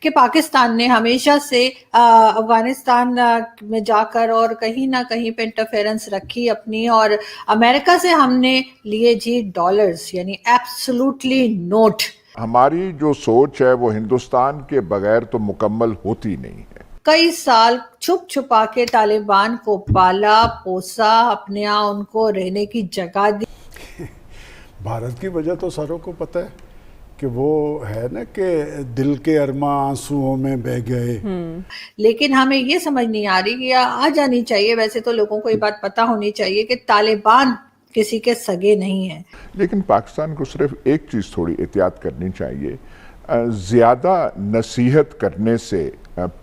کہ پاکستان نے ہمیشہ سے افغانستان میں جا کر اور کہیں نہ کہیں پہ انٹرفیرنس رکھی اپنی، اور امریکہ سے ہم نے لیے جی ڈالرز، یعنی ایبسولوٹلی نوٹ۔ ہماری جو سوچ ہے وہ ہندوستان کے بغیر تو مکمل ہوتی نہیں ہے۔ کئی سال چھپ چھپا کے طالبان کو پالا پوسا، اپنے یہاں ان کو رہنے کی جگہ دی۔ بھارت کی وجہ تو ساروں کو پتہ ہے کہ وہ ہے نا کہ دل کے ارماں آنسوؤں میں بہہ گئے، لیکن ہمیں یہ سمجھ نہیں آ رہی کہ آ جانی چاہیے، ویسے تو لوگوں کو یہ بات پتہ ہونی چاہیے کہ طالبان کسی کے سگے نہیں ہیں۔ لیکن پاکستان کو صرف ایک چیز تھوڑی احتیاط کرنی چاہیے، زیادہ نصیحت کرنے سے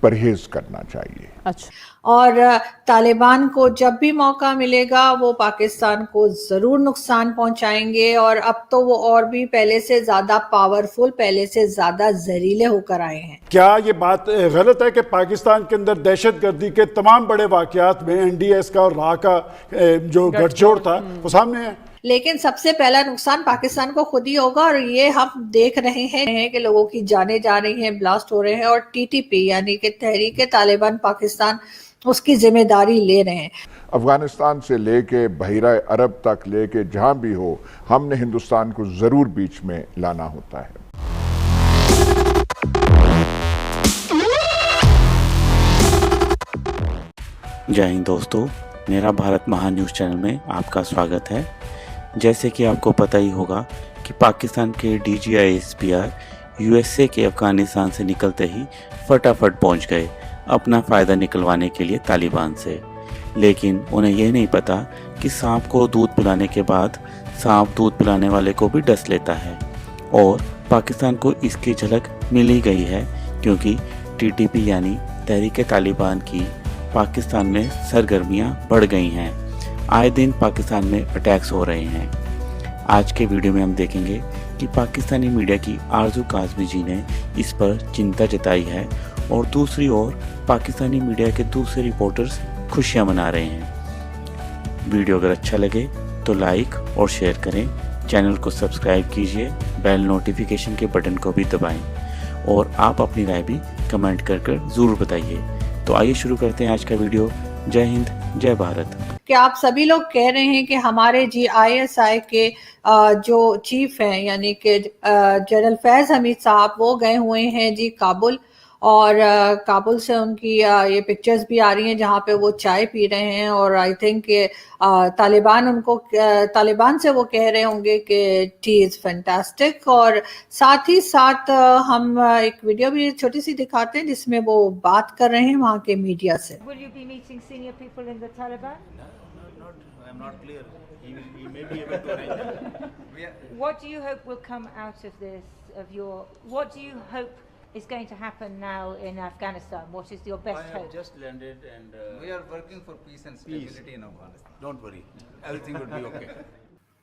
پرہیز کرنا چاہیے۔ اچھا، اور طالبان کو جب بھی موقع ملے گا وہ پاکستان کو ضرور نقصان پہنچائیں گے، اور اب تو وہ اور بھی پہلے سے زیادہ پاورفل، پہلے سے زیادہ زہریلے ہو کر آئے ہیں۔ کیا یہ بات غلط ہے کہ پاکستان کے اندر دہشت گردی کے تمام بڑے واقعات میں این ڈی ایس کا اور راہ کا جو گٹھ جوڑ تھا وہ سامنے ہے؟ لیکن سب سے پہلا نقصان پاکستان کو خود ہی ہوگا، اور یہ ہم دیکھ رہے ہیں کہ لوگوں کی جانیں جا رہی ہیں، بلاسٹ ہو رہے ہیں، اور ٹی ٹی پی یعنی کہ تحریک طالبان پاکستان اس کی ذمہ داری لے رہے ہیں۔ افغانستان سے لے کے بحیرہ عرب تک لے کے جہاں بھی ہو، ہم نے ہندوستان کو ضرور بیچ میں لانا ہوتا ہے۔ جے ہند دوستو، میرا بھارت مہان نیوز چینل میں آپ کا سواگت ہے۔ جیسے کہ آپ کو پتہ ہی ہوگا کہ پاکستان کے D G I S P R U S A کے افغانستان سے نکلتے ہی فٹافٹ پہنچ گئے اپنا فائدہ نکلوانے کے لیے طالبان سے، لیکن انہیں یہ نہیں پتا کہ سانپ کو دودھ پلانے کے بعد سانپ دودھ پلانے والے کو بھی ڈس لیتا ہے، اور پاکستان کو اس کی جھلک مل ہی گئی ہے، کیونکہ ٹی ٹی پی یعنی تحریک طالبان کی پاکستان میں سرگرمیاں بڑھ گئی ہیں، آئے دن پاکستان میں اٹیکس ہو رہے ہیں۔ آج کے ویڈیو میں ہم دیکھیں گے کہ پاکستانی میڈیا کی آرزو کاظمی جی نے اس پر چنتا جتائی ہے، اور دوسری اور پاکستانی میڈیا کے دوسرے رپورٹرز خوشیاں منا رہے ہیں۔ ویڈیو اگر اچھا لگے تو لائک اور شیئر کریں، چینل کو سبسکرائب کیجئے، بیل نوٹیفیکیشن کے بٹن کو بھی دبائیں، اور آپ اپنی رائے بھی کمنٹ کر ضرور بتائیے۔ تو آئیے شروع کرتے ہیں آج کا ویڈیو۔ جے ہند، جے بھارت۔ کہ آپ سبھی لوگ کہہ رہے ہیں کہ ہمارے جی آئی ایس آئی کے جو چیف ہیں یعنی کہ جنرل فیض حمید صاحب، وہ گئے ہوئے ہیں جی کابل، اور کابل سے ان کی یہ پکچرز بھی آ رہی ہیں جہاں پہ وہ چائے پی رہے ہیں، اور آئی تھنک کہ طالبان سے وہ کہہ رہے ہوں گے کہ ٹی از فینٹاسٹک، اور ساتھ ہی ساتھ ہم ایک ویڈیو بھی چھوٹی سی دکھاتے ہیں جس میں وہ بات کر رہے ہیں وہاں کے میڈیا سے۔ Will you be meeting senior people in the Taliban? I'm not clear. He may be able to arrange that. What do you hope will come out of this, what do you hope is going to happen now in Afghanistan? What is your best hope? I have just landed and we are working for peace and stability in Afghanistan. don't worry, everything will be okay.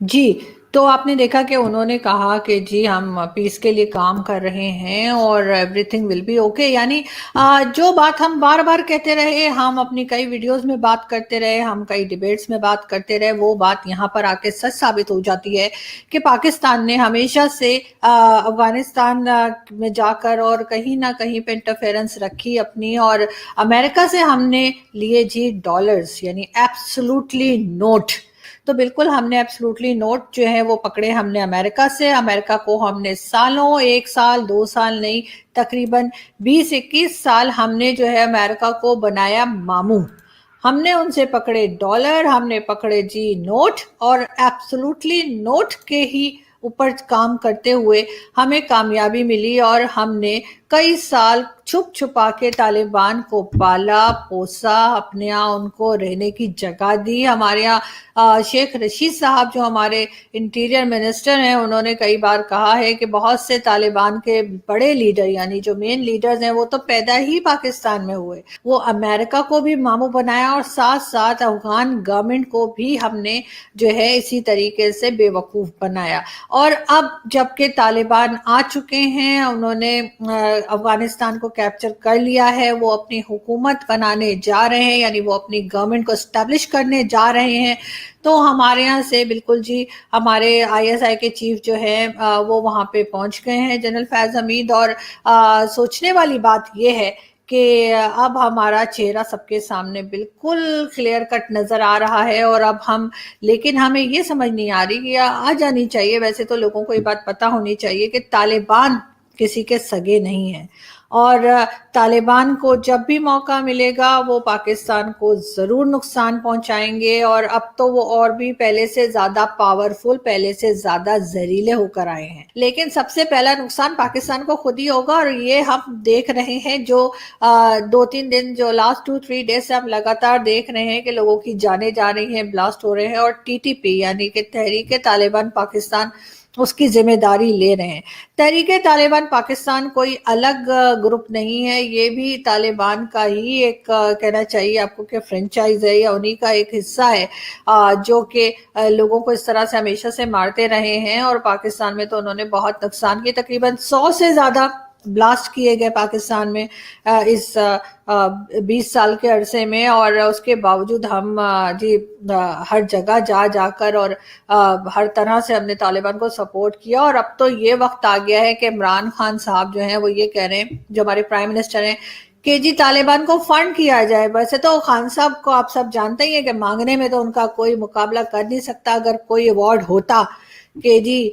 جی، تو آپ نے دیکھا کہ انہوں نے کہا کہ جی ہم پیس کے لیے کام کر رہے ہیں اور everything will be okay, یعنی جو بات ہم بار بار کہتے رہے، ہم اپنی کئی ویڈیوز میں بات کرتے رہے، ہم کئی ڈیبیٹس میں بات کرتے رہے، وہ بات یہاں پر آ کے سچ ثابت ہو جاتی ہے کہ پاکستان نے ہمیشہ سے افغانستان میں جا کر اور کہیں نہ کہیں پہ انٹرفیرنس رکھی اپنی، اور امریکہ سے ہم نے لیے جی ڈالرز، یعنی ایبسولوٹلی نوٹ۔ تو بالکل ہم نے ایبسولوٹلی نوٹ جو ہے وہ پکڑے ہم نے امریکہ سے۔ امریکہ کو ہم نے سالوں، 1 سال 2 سال نہیں، تقریباً 20-21 سال ہم نے جو ہے امریکہ کو بنایا ماموں۔ ہم نے ان سے پکڑے ڈالر، ہم نے پکڑے جی نوٹ، اور ایبسولوٹلی نوٹ کے ہی اوپر کام کرتے ہوئے ہمیں کامیابی ملی، اور ہم نے کئی سال چھپ چھپا کے طالبان کو پالا پوسا، اپنے یہاں ان کو رہنے کی جگہ دی۔ ہمارے یہاں شیخ رشید صاحب جو ہمارے انٹیریئر منسٹر ہیں، انہوں نے کئی بار کہا ہے کہ بہت سے طالبان کے بڑے لیڈر یعنی جو مین لیڈرز ہیں وہ تو پیدا ہی پاکستان میں ہوئے۔ وہ امریکہ کو بھی ماموں بنایا، اور ساتھ ساتھ افغان گورنمنٹ کو بھی ہم نے جو ہے اسی طریقے سے بے وقوف بنایا۔ اور اب جب کہ طالبان آ چکے ہیں، انہوں نے افغانستان کو کیپچر کر لیا ہے، وہ اپنی حکومت بنانے جا رہے ہیں، یعنی وہ اپنی گورنمنٹ کو اسٹیبلش کرنے جا رہے ہیں، تو ہمارے یہاں سے بالکل جی ہمارے ISI کے چیف جو ہیں وہ وہاں پہ پہنچ گئے ہیں، جنرل فیض حمید، اور سوچنے والی بات یہ ہے کہ اب ہمارا چہرہ سب کے سامنے بالکل کلیئر کٹ نظر آ رہا ہے، اور اب لیکن ہمیں یہ سمجھ نہیں آ رہی کہ آ جانی چاہیے، ویسے تو لوگوں کو یہ بات پتہ ہونی چاہیے کہ طالبان کسی کے سگے نہیں ہیں، اور طالبان کو جب بھی موقع ملے گا وہ پاکستان کو ضرور نقصان پہنچائیں گے، اور اب تو وہ اور بھی پہلے سے زیادہ پاورفل، پہلے سے زیادہ زہریلے ہو کر آئے ہیں، لیکن سب سے پہلا نقصان پاکستان کو خود ہی ہوگا، اور یہ ہم دیکھ رہے ہیں جو 2-3 دن جو لاسٹ 2-3 ڈیز سے ہم لگاتار دیکھ رہے ہیں کہ لوگوں کی جانیں جا رہی ہیں، بلاسٹ ہو رہے ہیں، اور TTP یعنی کہ تحریک طالبان پاکستان اس کی ذمہ داری لے رہے ہیں۔ تحریک طالبان پاکستان کوئی الگ گروپ نہیں ہے، یہ بھی طالبان کا ہی ایک کہنا چاہیے آپ کو کہ فرنچائز ہے، یا انہی کا ایک حصہ ہے جو کہ لوگوں کو اس طرح سے ہمیشہ سے مارتے رہے ہیں، اور پاکستان میں تو انہوں نے بہت نقصان کی، تقریباً 100 سے زیادہ بلاسٹ کیے گئے پاکستان میں اس 20 سال کے عرصے میں، اور اس کے باوجود ہم جی ہر جگہ جا کر اور ہر طرح سے ہم نے طالبان کو سپورٹ کیا، اور اب تو یہ وقت آ گیا ہے کہ عمران خان صاحب جو ہیں وہ یہ کہہ رہے ہیں، جو ہمارے پرائم منسٹر ہیں، کہ جی طالبان کو فنڈ کیا جائے۔ ویسے تو خان صاحب کو آپ سب جانتے ہی ہیں کہ مانگنے میں تو ان کا کوئی مقابلہ کر نہیں سکتا، اگر کوئی ایوارڈ ہوتا کہ جی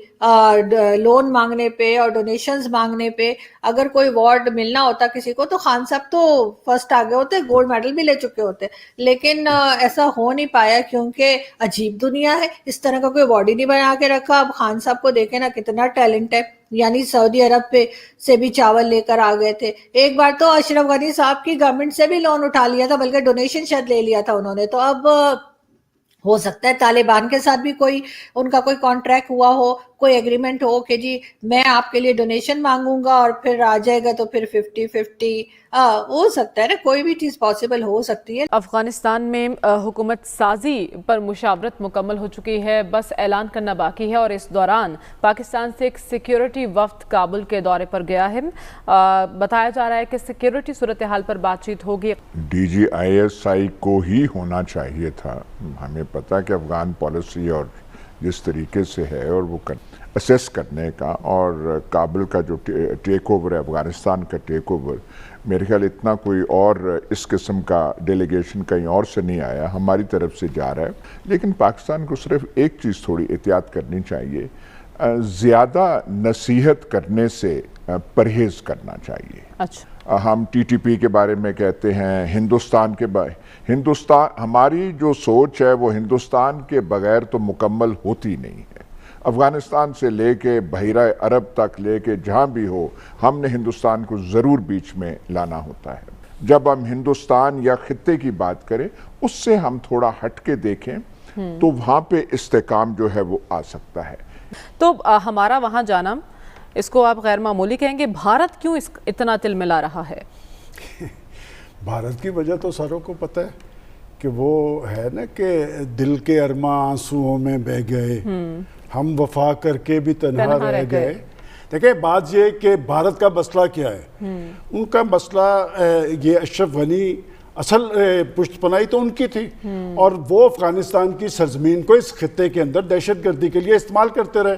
لون مانگنے پہ اور ڈونیشنز مانگنے پہ اگر کوئی ایوارڈ ملنا ہوتا کسی کو تو خان صاحب تو فرسٹ آگے ہوتے، گولڈ میڈل بھی لے چکے ہوتے، لیکن ایسا ہو نہیں پایا کیونکہ عجیب دنیا ہے، اس طرح کا کوئی ایوارڈ ہی نہیں بنا کے رکھا۔ اب خان صاحب کو دیکھیں نا کتنا ٹیلنٹ ہے، یعنی سعودی عرب پہ سے بھی چاول لے کر آ گئے تھے، ایک بار تو اشرف غنی صاحب کی گورنمنٹ سے بھی لون اٹھا لیا تھا، بلکہ ڈونیشن شاید لے لیا تھا انہوں نے۔ تو اب ہو سکتا ہے طالبان کے ساتھ بھی کوئی ان کا کوئی کانٹریکٹ ہوا ہو، کوئی ایگریمنٹ ہو کہ جی میں آپ کے لیے ڈونیشن مانگوں گا اور پھر آ جائے گا تو پھر 50-50 ہو سکتا ہے نا، کوئی بھی چیز پاسبل ہو سکتی ہے۔ افغانستان میں حکومت سازی پر مشاورت مکمل ہو چکی ہے، بس اعلان کرنا باقی ہے، اور اس دوران پاکستان سے ایک سیکیورٹی وفد کابل کے دورے پر گیا ہے۔ بتایا جا رہا ہے کہ سیکیورٹی صورتحال پر بات چیت ہوگی۔ DGISI کو ہی ہونا چاہیے تھا، ہمیں پتا کہ افغان پالیسی اور جس طریقے سے ہے اور وہ اسیس کرنے کا، اور کابل کا جو ٹیک اوور ہے، افغانستان کا ٹیک اوور، میرے خیال اتنا کوئی اور اس قسم کا ڈیلیگیشن کہیں اور سے نہیں آیا، ہماری طرف سے جا رہا ہے۔ لیکن پاکستان کو صرف ایک چیز تھوڑی احتیاط کرنی چاہیے، زیادہ نصیحت کرنے سے پرہیز کرنا چاہیے۔ اچھا، ہم TTP کے بارے میں کہتے ہیں، ہندوستان ہماری جو سوچ ہے وہ ہندوستان کے بغیر تو مکمل ہوتی نہیں ہے۔ افغانستان سے لے کے بحیرہ عرب تک لے کے جہاں بھی ہو، ہم نے ہندوستان کو ضرور بیچ میں لانا ہوتا ہے۔ جب ہم ہندوستان یا خطے کی بات کریں، اس سے ہم تھوڑا ہٹ کے دیکھیں تو وہاں پہ استحکام جو ہے وہ آ سکتا ہے۔ تو ہمارا وہاں جانا، اس کو آپ غیر معمولی کہیں گے؟ بھارت کیوں اتنا تل ملا رہا ہے؟ بھارت کی وجہ تو ساروں کو پتہ ہے کہ وہ ہے نا کہ دل کے ارماں آنسوؤں میں بہہ گئے، ہم وفا کر کے بھی تنہا رہ گئے۔ دیکھیں بات یہ کہ بھارت کا مسئلہ کیا ہے، ان کا مسئلہ یہ اشرف غنی اصل پشت پناہی تو ان کی تھی، اور وہ افغانستان کی سرزمین کو اس خطے کے اندر دہشت گردی کے لیے استعمال کرتے رہے۔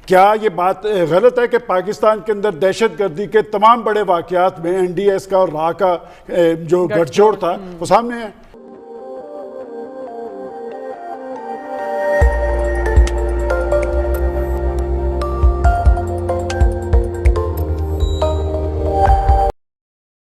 کیا یہ بات غلط ہے کہ پاکستان کے اندر دہشت گردی کے تمام بڑے واقعات میں NDS کا اور راہ کا جو گٹھ جوڑ تھا وہ سامنے ہے؟